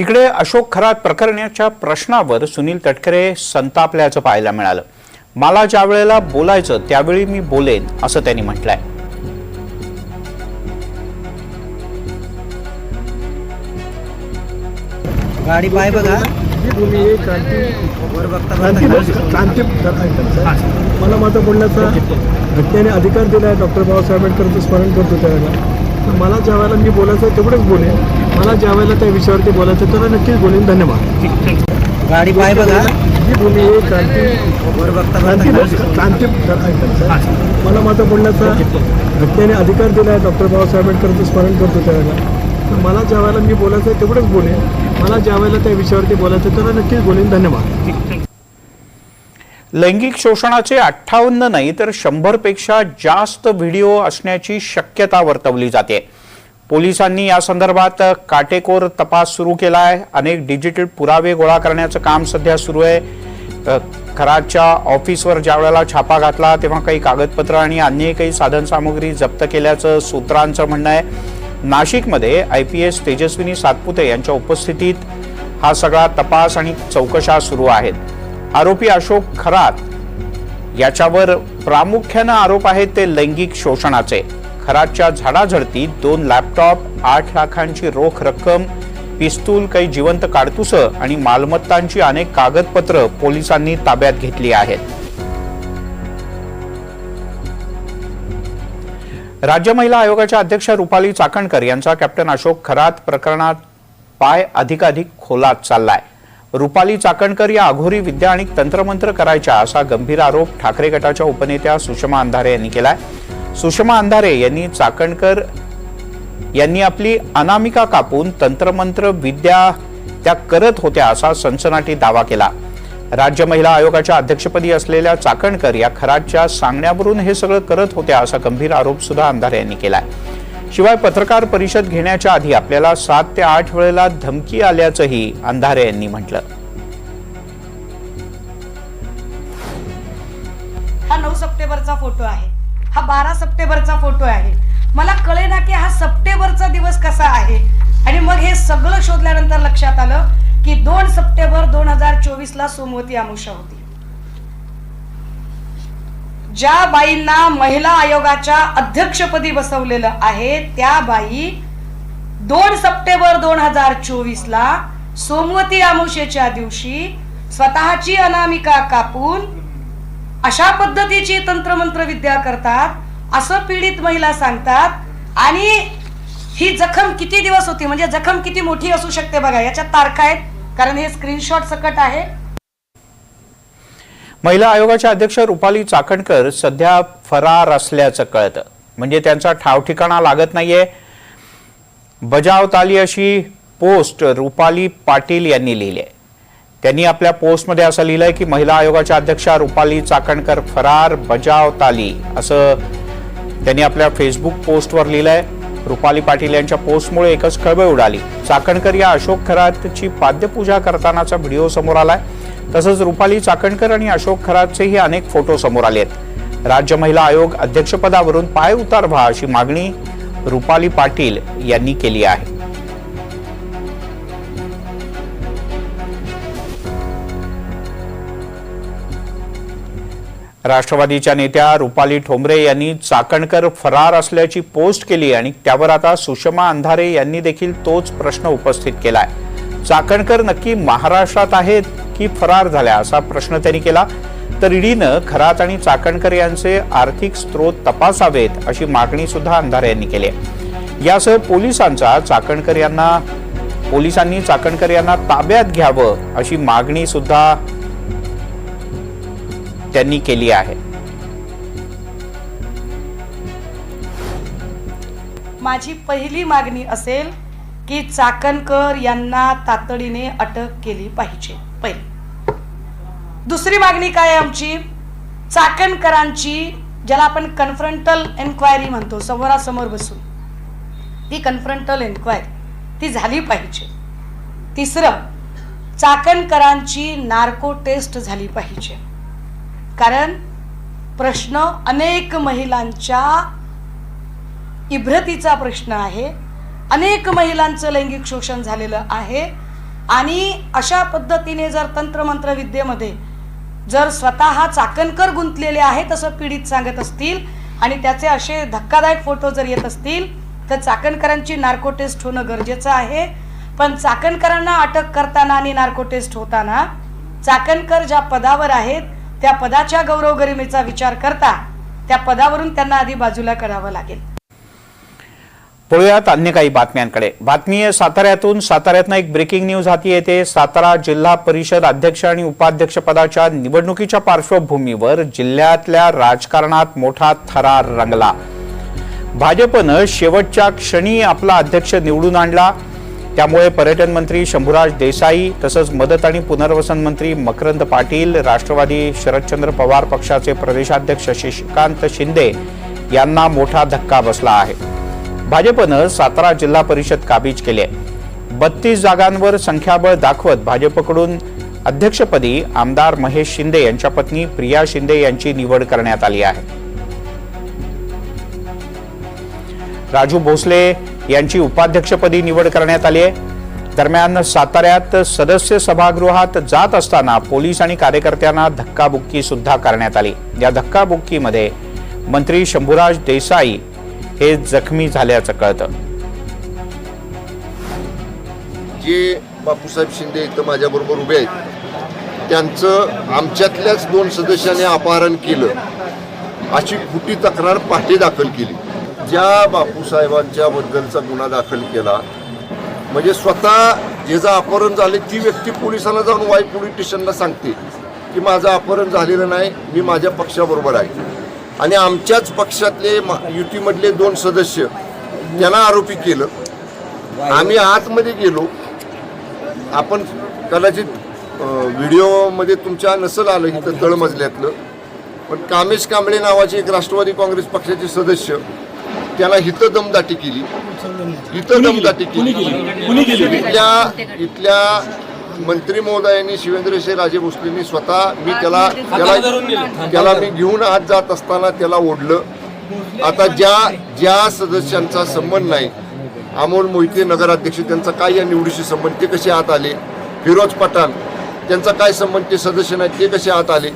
तिकडे अशोक खरात प्रकरणाच्या प्रश्नावर सुनील तटकरे संतापल्याचं पाहायला मिळालं। मला ज्या वेळेला बोलायचं त्यावेळी मी बोलेन असं त्यांनी म्हटलंय। गाडी पाय बघा मला माझा बोलण्याचा घटनेने अधिकार दिला आहे। डॉक्टर बाबासाहेब आंबेडकरांचं स्मरण करतो त्यावेळेला मला ज्या वेळेला मी बोलायचं तेवढंच बोलेन। मला ज्या वेळेला त्या विषयावरती बोलायचं त्याला नक्कीच बोलेन। धन्यवाद। गाडी पाय बघा मला माझा बोलण्याचा घटनेने अधिकार दिला आहे। डॉक्टर बाबासाहेब आंबेडकरांचं स्मरण करतो त्यावेळेला मला ज्या वेळेला मी बोलायचं तेवढंच बोलेन। मला ज्या वेळेला त्या विषयावरती बोलायचं त्याला नक्कीच बोलेन। धन्यवाद। लैंगिक शोषणाचे 58 नाही तर 100 पेक्षा जास्त व्हिडिओ असण्याची शक्यता वर्तवली जाते। पोलिसांनी या संदर्भात काटेकोर तपास सुरू केला आहे। अनेक डिजिटल पुरावे गोळा करण्याचं काम सध्या सुरू आहे। खरातच्या ऑफिसवर ज्यावेळेला छापा घातला तेव्हा काही कागदपत्र आणि अन्य काही साधनसामुग्री जप्त केल्याचं सूत्रांचं म्हणणं आहे। नाशिकमध्ये IPS तेजस्विनी सातपुते यांच्या उपस्थितीत हा सगळा तपास आणि चौकशा सुरू आहेत। आरोपी अशोक खरात याच्यावर प्रामुख्याने आरोप आहेत ते लैंगिक शोषणाचे। खरातच्या झाडाझडतीत 2 लॅपटॉप, 8 लाखांची रोख रक्कम, पिस्तूल, काही जिवंत काडतुसं आणि मालमत्तांची अनेक कागदपत्र पोलिसांनी ताब्यात घेतली आहेत। राज्य महिला आयोगाच्या अध्यक्षा रुपाली चाकणकर यांचा कॅप्टन अशोक खरात प्रकरणात पाय अधिकाधिक खोलात चाललाय। रुपाली चाकणकर या अघोरी विद्या आणि तंत्रमंत्र करायच्या असा गंभीर आरोप ठाकरे गटाच्या उपनेत्या सुषमा अंधारे यांनी केलाय। सुषमा अंधारे यांनी चाकणकर यांनी आपली अनामिका कापून तंत्रमंत्र विद्या त्या करत होत्या असा सनसनाटी दावा केला। राज्य महिला आयोगाच्या अध्यक्षपदी असलेल्या चाकणकर या खरातच्या सांगण्यावरून हे सगळं करत होत्या असा गंभीर आरोप सुद्धा अंधारे यांनी केलाय। शिवाय पत्रकार परिषद घेण्याच्या आधी आपल्याला 7 ते 8 वेळेला धमकी आल्याचंही अंधारे यांनी म्हटलं। हा 9 सप्टेंबरचा फोटो आहे, हा 12 सप्टेंबरचा फोटो आहे। मला कळेना की हा सप्टेंबरचा दिवस कसा आहे। आणि मग हे सगळं शोधल्यानंतर लक्षात आलं की 2 सप्टेंबर 2024 ला सोमवती अमावस्या होती। ज्या बाईंना महिला आयोगाच्या अध्यक्षपदी बसवलेलं आहे त्या बाई 2 सप्टेंबर 2024 ला सोमवती अमावस्येच्या दिवशी स्वतःची अनामिका कापून अशा पद्धतीची तंत्रमंत्र विद्या करतात असं पीडित महिला सांगतात। आणि ही जखम किती दिवस होती, म्हणजे जखम किती मोठी असू शकते बघा, याच्यात तारखा आहेत, कारण हे स्क्रीनशॉट सकट आहे। महिला आयोगाच्या अध्यक्ष रुपाली चाकणकर सध्या फरार असल्याचं कळतं, म्हणजे त्यांचा ठाव ठिकाणा लागत नाहीये। बजावताली अशी पोस्ट रुपाली पाटील यांनी लिहिली आहे। त्यांनी आपल्या पोस्टमध्ये असं लिहिलंय की महिला आयोगाच्या अध्यक्षा रुपाली चाकणकर फरार, बजावताली असं त्यांनी आपल्या फेसबुक पोस्टवर लिहिलंय। रुपाली पाटील यांच्या पोस्टमुळे एकच खळबळ उडाली। चाकणकर या अशोक खरातची पाद्यपूजा करतानाचा व्हिडिओ समोर आलाय। तसंच रुपाली चाकणकर आणि अशोक खरातचेही अनेक फोटो समोर आलेत। राज्य महिला आयोग अध्यक्षपदावरून पाय उतार व्हा अशी मागणी रुपाली पाटील यांनी केली आहे। राष्ट्रवादीच्या नेत्या रुपाली ठोंबरे यांनी चाकणकर फरार असल्याची पोस्ट केली आणि त्यावर आता सुषमा अंधारे यांनी देखील तोच प्रश्न उपस्थित केलाय। चाकणकर नक्की महाराष्ट्रात आहेत की फरार झाल्या असा प्रश्न त्यांनी केला। तर ईडीनं खरात आणि चाकणकर यांचे आर्थिक स्रोत तपासावेत अशी मागणी सुद्धा अंधारे यांनी केली आहे। यासह पोलिसांनी चाकणकर यांना ताब्यात घ्यावं अशी मागणी सुद्धा त्यांनी केली आहे। माझी पहिली मागणी असेल की चाकणकर यांना तातडीने अटक केली पाहिजे, पहिली। दुसरी मागणी काय आमची, चाकणकरांची ज्याला आपण कन्फ्रंटल एन्क्वायरी म्हणतो, समोरासमोर बसून ती कन्फ्रंटल एन्क्वायरी ती झाली पाहिजे। तिसरं, चाकणकरांची नार्को टेस्ट झाली पाहिजे, कारण प्रश्न अनेक महिलांच्या इब्रतीचा प्रश्न आहे। अनेक महिलांचं लैंगिक शोषण झालेलं आहे। आणि अशा पद्धतीने जर तंत्रमंत्र विद्येमध्ये जर स्वतः चाकणकर गुंतलेले आहेत असं पीडित सांगत असतील आणि त्याचे असे धक्कादायक फोटो जर येत असतील तर चाकणकरांची नार्को टेस्ट होणं गरजेचं आहे. पण चाकणकरांना अटक करताना आणि नार्को टेस्ट होताना चाकणकर ज्या पदावर आहेत त्या पदाच्या गौरव गरिमेचा विचार करता त्या पदावरून त्यांना आधी बाजूला करावं लागेल. वळूयात अन्य काही बातम्यांकडे. बातमी आहे साताऱ्यातून. साताऱ्यातनं एक ब्रेकिंग न्यूज हाती येते. सातारा जिल्हा परिषद अध्यक्ष आणि उपाध्यक्ष पदाच्या निवडणुकीच्या पार्श्वभूमीवर जिल्ह्यातल्या राजकारणात मोठा थरार रंगला. भाजपनं शेवटच्या क्षणी आपला अध्यक्ष निवडून आणला. त्यामुळे पर्यटन मंत्री शंभूराज देसाई तसंच मदत आणि पुनर्वसन मंत्री मकरंद पाटील, राष्ट्रवादी शरदचंद्र पवार पक्षाचे प्रदेशाध्यक्ष शशिकांत शिंदे यांना मोठा धक्का बसला आहे. भाजपनं सातारा जिल्हा परिषद काबीज केली आहे. 32 जागांवर संख्याबळ दाखवत भाजपकडून अध्यक्षपदी आमदार महेश शिंदे यांच्या पत्नी प्रिया शिंदे यांची निवड करण्यात आली आहे. राजू भोसले यांची उपाध्यक्षपदी निवड करण्यात आली आहे. दरम्यान साताऱ्यात सदस्य सभागृहात जात असताना पोलीस आणि कार्यकर्त्यांना धक्काबुक्की सुद्धा करण्यात आली. या धक्काबुक्कीमध्ये मंत्री शंभूराज देसाई हे जखमी झाल्याचं कळतं. जे बापूसाहेब शिंदे इथं माझ्याबरोबर उभे आहेत त्यांचं आमच्यातल्याच 2 सदस्यांनी अपहरण केलं अशी खोटी तक्रार पहाटे दाखल केली. ज्या बापूसाहेबांच्या बद्दलचा गुन्हा दाखल केला म्हणजे स्वतः ज्याचं अपहरण झाले ती व्यक्ती पोलिसांना जाऊन वाई पोलीस स्टेशनला सांगते की माझं अपहरण झालेलं नाही, मी माझ्या पक्षाबरोबर आहे. आणि आमच्याच पक्षातले युतीमधले 2 सदस्य त्यांना आरोपी केलं. आम्ही आतमध्ये गेलो. आपण कदाचित व्हिडिओमध्ये तुमच्या नसल आलं इथं तळमजल्यातलं, पण कामेश कांबळे नावाचे एक राष्ट्रवादी काँग्रेस पक्षाचे सदस्य त्याला इथं दमदाटी केली. इथल्या मंत्री महोदयांनी शिवेंद्रसिंह राजे भोसलेंनी स्वतः मी त्याला मी घेऊन आत जात असताना त्याला ओढलं. आता ज्या सदस्यांचा संबंध नाही, अमोल मोहिते नगराध्यक्ष त्यांचा काय या निवडीशी संबंध, ते कसे आत आले? फिरोज पठाण त्यांचा काय संबंध, ते सदस्य नाही, ते कसे आत आले?